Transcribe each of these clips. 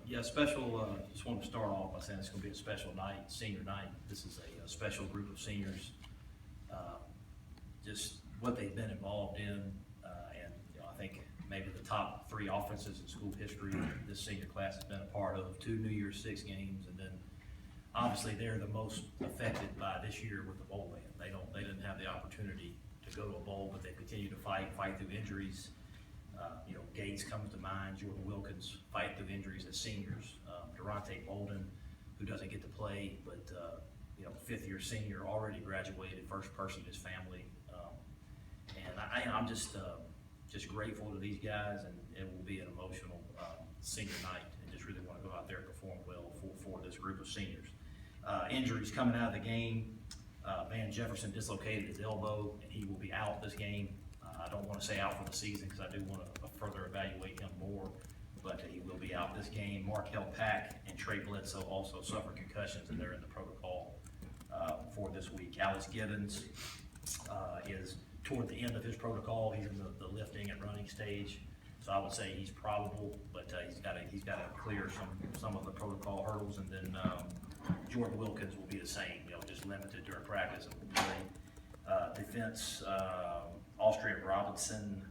Yeah, special, just want to start off by saying it's going to be a special night, senior night. This is a special group of seniors. Just what they've been involved in, and I think maybe the top three offenses in school history this senior class has been a part of, 2 New Year's Six games, and then obviously they're the most affected by this year with the bowl ban. They didn't have the opportunity to go to a bowl, but they continue to fight through injuries. Gates comes to mind, Jordan Wilkins fight through injuries as seniors. Durante Bolden, who doesn't get to play, but fifth-year senior, already graduated, first person in his family. And I'm just grateful to these guys, and it will be an emotional senior night, and just really want to go out there and perform well for this group of seniors. Injuries coming out of the game. Van Jefferson dislocated his elbow, and he will be out this game. I don't want to say out for the season because I do want to further evaluate him more, but he will be out this game. Markel Pack and Trey Bledsoe also suffered concussions, and they're in the protocol for this week. Alex Gibbons is toward the end of his protocol. He's in the lifting and running stage, so I would say he's probable, but he's got to clear some of the protocol hurdles, and then Jordan Wilkins will be the same. Just limited during practice and will play. Defense. Austrian Robinson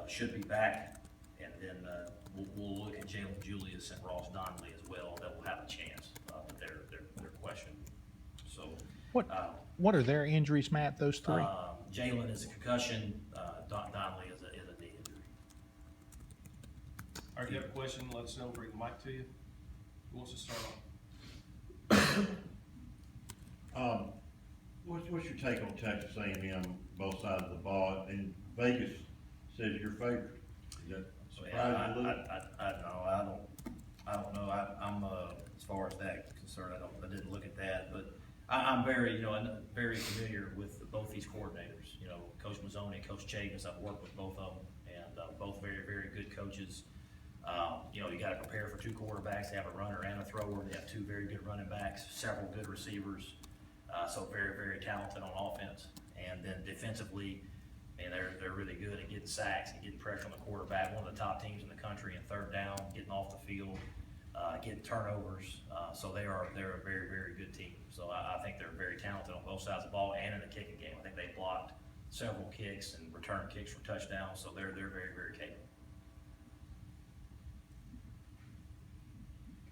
should be back, and then we'll look at Jalen Julius and Ross Donnelly as well. That will have a chance, but they're questioned. So what are their injuries, Matt? Those three? Jalen is a concussion. Donnelly is a knee injury. All right, if you have a question, let us know. Bring the mic to you. Who wants to start off? What's your take on Texas A&M, both sides of the ball, and Vegas says your favorite? Is that surprising a little? I don't know. I'm as far as that concerned, I didn't look at that, but I'm very, very familiar with both these coordinators. Coach Mazzoni and Coach Chavis. I've worked with both of them, and both very, very good coaches. You got to prepare for 2 quarterbacks. They have a runner and a thrower. They have 2 very good running backs, several good receivers. So very, very talented on offense. And then defensively, they're really good at getting sacks and getting pressure on the quarterback. One of the top teams in the country in third down, getting off the field, getting turnovers. So they're a very, very good team. So I think they're very talented on both sides of the ball and in the kicking game. I think they blocked several kicks and returned kicks for touchdowns. So they're very, very capable.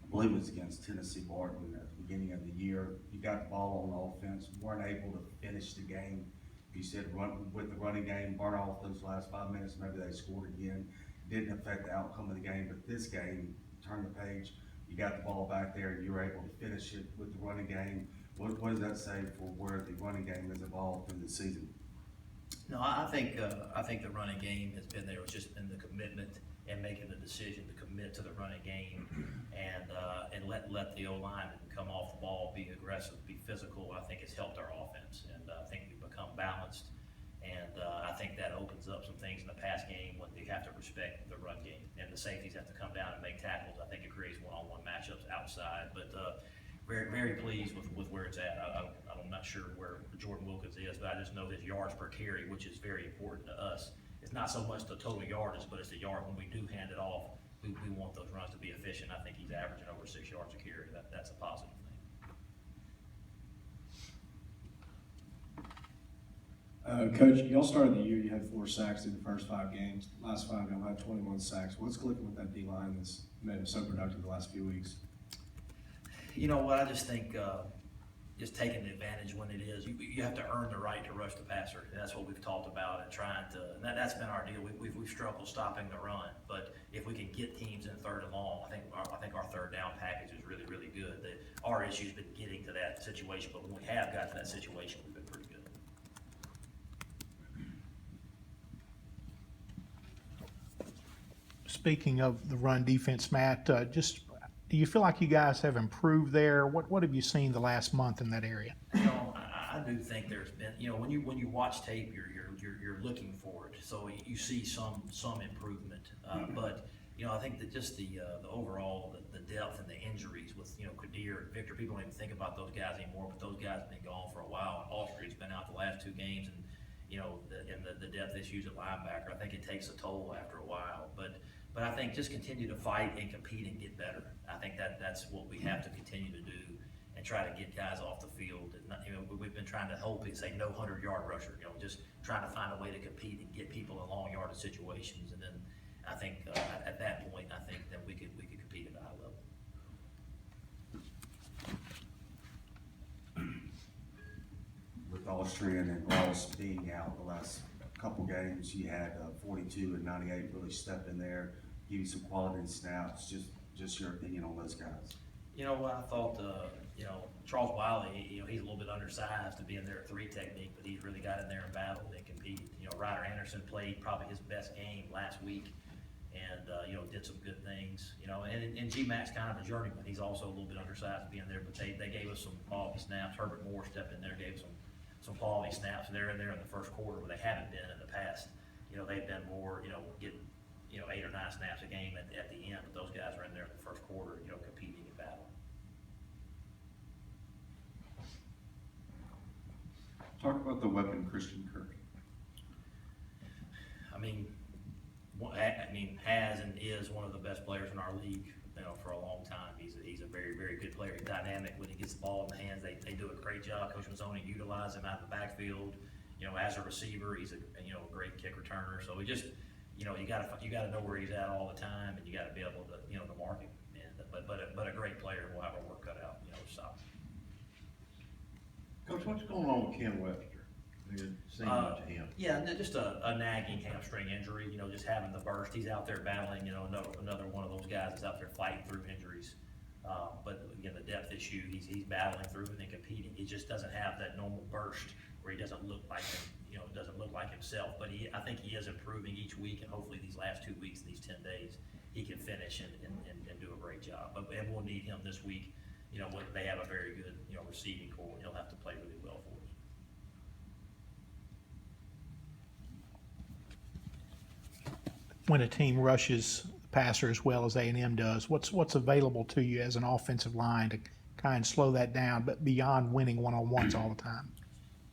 I believe it was against Tennessee Martin at the beginning of the year. You got the ball on offense, weren't able to finish the game. You said with the running game, burn off those last 5 minutes, maybe they scored again. Didn't affect the outcome of the game, but this game, turn the page, you got the ball back there, you were able to finish it with the running game. What does that say for where the running game has evolved through the season? No, I think the running game has been there. It's just been the commitment and making the decision to commit to the running game, and let the O-lineman come off the ball, be aggressive, be physical. I think it's helped our offense, and I think we've become balanced. And I think that opens up some things in the pass game when they have to respect the run game, and the safeties have to come down and make tackles. I think it creates one-on-one matchups outside, but very, very pleased with where it's at. I'm not sure where Jordan Wilkins is, but I just know his yards per carry, which is very important to us. It's not so much the total yardage, but it's the yard when we do hand it off. We want those runs to be efficient. I think he's averaging over 6 yards a carry. That's a positive thing. Coach, y'all started the year, you had 4 sacks in the first 5 games. Last 5, y'all had 21 sacks. What's clicking with that D-line that's made him so productive the last few weeks? You know what? I just think just taking advantage when it is. You have to earn the right to rush the passer. And that's what we've talked about and trying to. And that's been our deal. We've struggled stopping the run, but if we can get teams in third and long, I think our third down package is really, really good. Our issue's been getting to that situation, but when we have got to that situation, we've been pretty good. Speaking of the run defense, Matt, do you feel like you guys have improved there? What have you seen the last month in that area? I do think there's been, when you watch tape, you're looking for it. So you see some improvement, but I think that just the overall the depth and the injuries with Kadir and Victor, people don't even think about those guys anymore, but those guys have been gone for a while. And Austria's been out the last 2 games, and the depth issues at linebacker. I think it takes a toll after a while, but But I think just continue to fight and compete and get better. I think that's what we have to continue to do and try to get guys off the field. And not, we've been trying to hope and say no 100-yard rusher, just trying to find a way to compete and get people in long yardage situations. And then I think at that point, I think that we could compete at a high level. With Austrian and Ross being out the last couple games, you had 42 and 98 really step in there, give you some quality snaps. Just your opinion on those guys. I thought, Charles Wiley, he's a little bit undersized to be in there at 3 technique, but he's really got in there and battled and competed. Ryder Anderson played probably his best game last week and, did some good things, and G-Mac's kind of a journeyman. He's also a little bit undersized to be in there, but they gave us some quality snaps. Herbert Moore stepped in there, gave some quality snaps. They're in there in the first quarter where they haven't been in the past. They've been more, getting, 8 or 9 snaps a game at the end, but those guys are in there in the first quarter, competing and battling. Talk about the weapon, Christian Kirk. Has and is one of the best players in our league, for a long time. He's a very, very good player. He's dynamic when he gets the ball in the hands. They do a great job. Coach Mazzoni utilize him out of the backfield. As a receiver, he's a great kick returner. So we just, you gotta know where he's at all the time, and you gotta be able to, to mark him. And but a great player, and we'll have our work cut out. So. Coach, what's going on with Ken Webster? It seemed much to him. Yeah, and just a nagging hamstring injury, just having the burst. He's out there battling, another one of those guys that's out there fighting through injuries. But again, the depth issue, he's battling through it and competing. He just doesn't have that normal burst where he doesn't look like him, doesn't look like himself. But I think he is improving each week, and hopefully these last 2 weeks, these 10 days, he can finish and do a great job. And we'll need him this week. They have a very good, receiving core. He'll have to play really well for us. When a team rushes the passer as well as A&M does, what's available to you as an offensive line to kind of slow that down, but beyond winning one-on-ones all the time?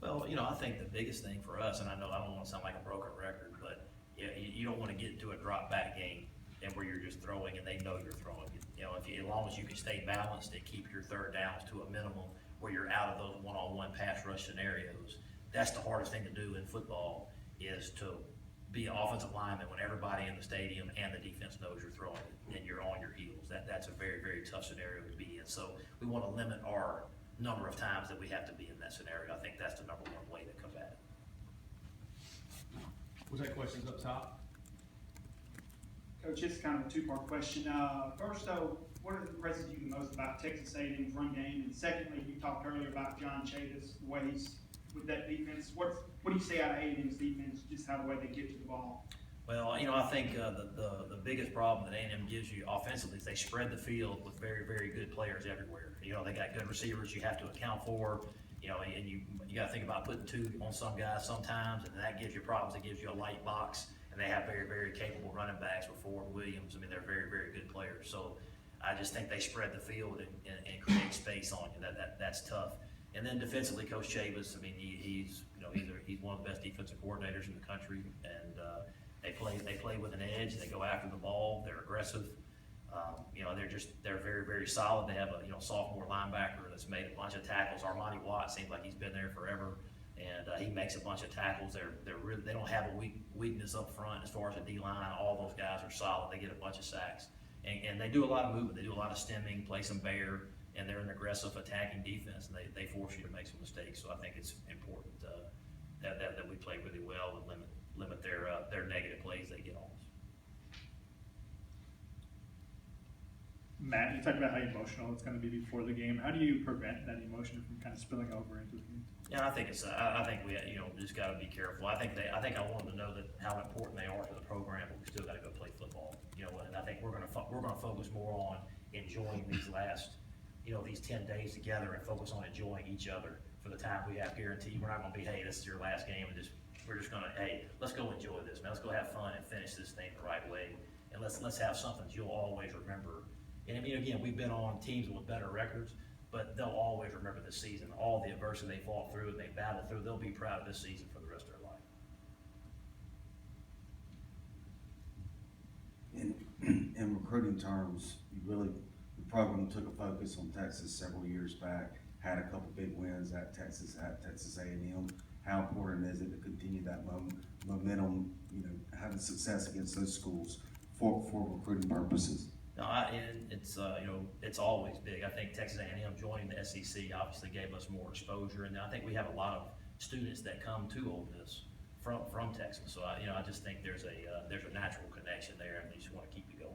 Well, I think the biggest thing for us, and I know I don't want to sound like a broken record, but you don't want to get into a drop back game and where you're just throwing and they know you're throwing. As long as you can stay balanced and keep your third downs to a minimum where you're out of those one-on-one pass rush scenarios, that's the hardest thing to do in football, is to be an offensive lineman when everybody in the stadium and the defense knows you're throwing it and you're on your heels. That's a very, very tough scenario to be in. So we want to limit our number of times that we have to be in that scenario. I think that's the number one way to combat it. Was that questions up top? Coach, it's kind of a two-part question. First, though, what impresses you the most about Texas A&M's run game? And secondly, you talked earlier about John Chavis, the way he's with that defense. What do you say out of A&M's defense, just how the way they get to the ball? Well, I think the biggest problem that A&M gives you offensively is they spread the field with very, very good players everywhere. They got good receivers you have to account for, and you got to think about putting 2 on some guys sometimes, and that gives you problems. It gives you a light box. And they have very, very capable running backs with Ford and Williams. They're very, very good players. So I just think they spread the field and create space on you. That's tough. And then defensively, Coach Chavis, he's one of the best defensive coordinators in the country. And they play with an edge. They go after the ball. They're aggressive. They're very, very solid. They have a sophomore linebacker that's made a bunch of tackles. Armani Watt seems like he's been there forever. And he makes a bunch of tackles. They don't have a weakness up front as far as a D-line. All those guys are solid. They get a bunch of sacks. And they do a lot of movement. They do a lot of stemming, play some bear, and they're an aggressive attacking defense. And they force you to make some mistakes. So I think it's important that we play really well and limit their negative plays they get on us. Matt, you talked about how emotional it's going to be before the game. How do you prevent that emotion from kind of spilling over into the game? Yeah, I think I think we just got to be careful. I think I want them to know that how important they are to the program, but we still got to go play football. And I think we're gonna focus more on enjoying these last these 10 days together and focus on enjoying each other for the time we have guaranteed. We're not gonna be, hey, this is your last game, and we're just gonna, hey, let's go enjoy this, man. Let's go have fun and finish this thing the right way, and let's have something that you'll always remember. And again, we've been on teams with better records, but they'll always remember this season, all the adversity they fought through and they battled through. They'll be proud of this season for the rest of their life. And in recruiting terms, you really, the program took a focus on Texas several years back, had a couple big wins at Texas A&M. How important is it to continue that momentum, you know, having success against those schools for recruiting purposes? No, and it's, you know, it's always big. I think Texas A&M joining the SEC obviously gave us more exposure, and I think we have a lot of students that come to Ole Miss from Texas. So I just think there's a natural connection there, and we just want to keep it going.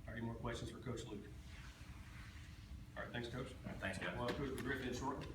Are any more questions for Coach Luke? All right, thanks, Coach. Thanks, guys. Well, Coach Griffin, shortly.